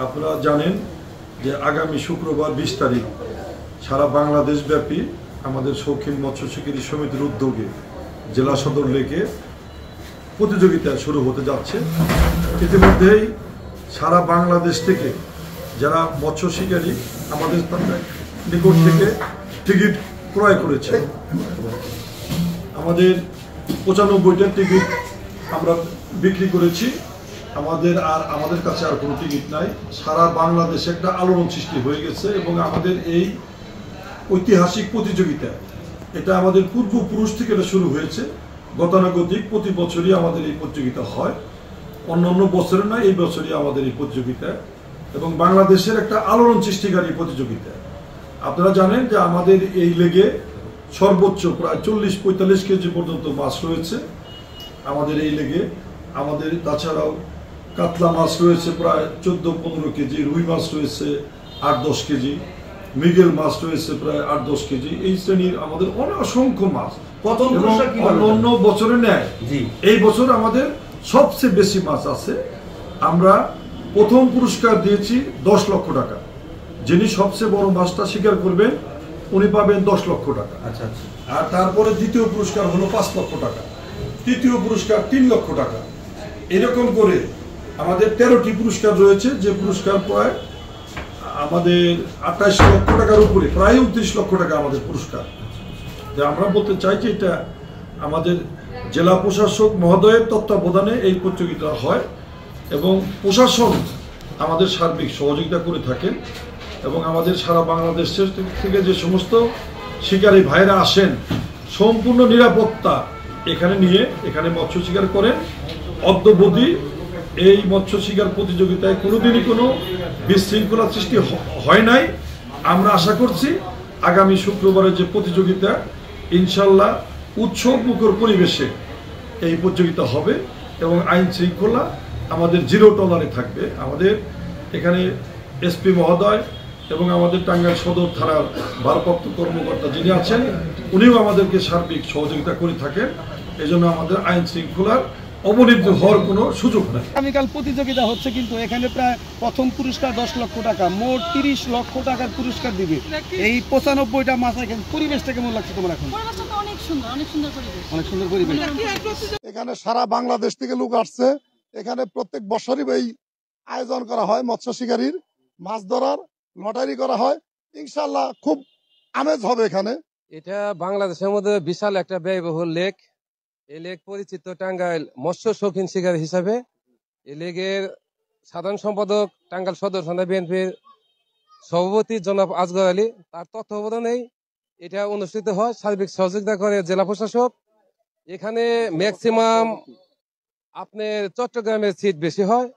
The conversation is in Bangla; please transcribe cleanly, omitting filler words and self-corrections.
আপনারা জানেন যে আগামী শুক্রবার 20 তারিখ সারা বাংলাদেশ ব্যাপী আমাদের শৌখিন মৎস্য শিকারী সমিতির উদ্যোগে জেলা সদর লেকে প্রতিযোগিতা শুরু হতে যাচ্ছে। ইতিমধ্যেই সারা বাংলাদেশ থেকে যারা মৎস্য শিকারী আমাদের নিকট থেকে টিকিট ক্রয় করেছে, আমাদের 95টা টিকিট আমরা বিক্রি করেছি। আমাদের কাছে আর কোনো টিকিট নাই। সারা বাংলাদেশে একটা আলোড়ন সৃষ্টি হয়ে গেছে এবং আমাদের এই ঐতিহাসিক প্রতিযোগিতা এটা আমাদের পূর্বপুরুষ থেকে এটা শুরু হয়েছে। গতানুগতিক প্রতি বছরই আমাদের এই প্রতিযোগিতা হয়, অন্য বছরে নয়, এই বছরই আমাদের এই প্রতিযোগিতা এবং বাংলাদেশের একটা আলোড়ন সৃষ্টিকারী প্রতিযোগিতা। আপনারা জানেন যে আমাদের এই লেগে সর্বোচ্চ প্রায় 40-45 কেজি পর্যন্ত মাছ রয়েছে আমাদের এই লেগে। আমাদের তাছাড়াও কাতলা মাছ রয়েছে প্রায় 14-15 কেজি, রুই মাছ রয়েছে 8-10 কেজি, মৃগেল মাছ রয়েছে প্রায় 8-10 কেজি। এই শ্রেণীর আমাদের অসংখ্য মাছ। অন্য বছরে নেয়, এই বছর আমাদের সবচেয়ে বেশি মাছ আছে। আমরা প্রথম পুরস্কার দিয়েছি 10 লক্ষ টাকা। যিনি সবচেয়ে বড় মাছটা শিকার করবেন উনি পাবেন 10 লক্ষ টাকা। আর তারপরে দ্বিতীয় পুরস্কার হলো 5 লক্ষ টাকা, তৃতীয় পুরস্কার 3 লক্ষ টাকা। এরকম করে আমাদের 13টি পুরস্কার রয়েছে, যে পুরস্কার প্রায় আমাদের 28 লক্ষ টাকার উপরে, প্রায় 29 লক্ষ টাকা আমাদের পুরস্কার। যে আমরা বলতে চাই যে এটা আমাদের জেলা প্রশাসক মহোদয়ের তত্ত্বাবধানে এই প্রতিযোগিতা হয় এবং প্রশাসন আমাদের সার্বিক সহযোগিতা করে থাকেন এবং আমাদের সারা বাংলাদেশের থেকে যে সমস্ত শিকারী ভাইরা আসেন সম্পূর্ণ নিরাপত্তা এখানে মৎস্য শিকার করেন। অদ্যাবধি এই মৎস্য শিকার প্রতিযোগিতায় কোনোদিনই কোনো বিশৃঙ্খলা সৃষ্টি হয় নাই। আমরা আশা করছি আগামী শুক্রবারের যে প্রতিযোগিতা ইনশাল্লাহ উৎসব মুখর পরিবেশে এই প্রতিযোগিতা হবে এবং আইন শৃঙ্খলা আমাদের জিরো টলারে থাকবে। আমাদের এখানে এসপি মহোদয় এবং আমাদের টাঙ্গাইল সদর থানার ভারপ্রাপ্ত কর্মকর্তা যিনি আছেন উনিও আমাদেরকে সার্বিক সহযোগিতা করে থাকেন। এজন্য আমাদের আইন শৃঙ্খলার অবনতি হওয়ার কোনো সুযোগ নেই। আগামীকাল প্রতিযোগিতা হচ্ছে, কিন্তু এখানে প্রায় প্রথম পুরস্কার 10 লক্ষ টাকা, মোট 30 লক্ষ টাকার পুরস্কার দিবে। এই 95টা মাছ এখানে পরিবেশটা কেমন লাগছে তোমার? এখন অনেক সুন্দর পরিবেশ, অনেক সুন্দর পরিবেশ। এখানে সারা বাংলাদেশ থেকে লোক আসছে। এখানে প্রত্যেক বছরই এই আয়োজন করা হয় মৎস্য শিকারীর, মাছ ধরার লটারি করা হয়। ইনশাল্লাহ খুব আমেজ হবে এখানে। এটা বাংলাদেশের মধ্যে বিশাল একটা ব্যয়বহুল লেক। এই লেক পরিচিত টাঙ্গাইল মৎস্য শৌখিন শিকারী হিসাবে। এই লেকের সাধারণ সম্পাদক টাঙ্গাইল সদর থানা বিএনপির সভাপতি জনাব আসগর আলী, তার তত্ত্বাবধানেই এটা অনুষ্ঠিত হয়। সার্বিক সহযোগিতা করে জেলা প্রশাসক। এখানে ম্যাক্সিমাম আপনার চট্টগ্রামের সিট বেশি হয়।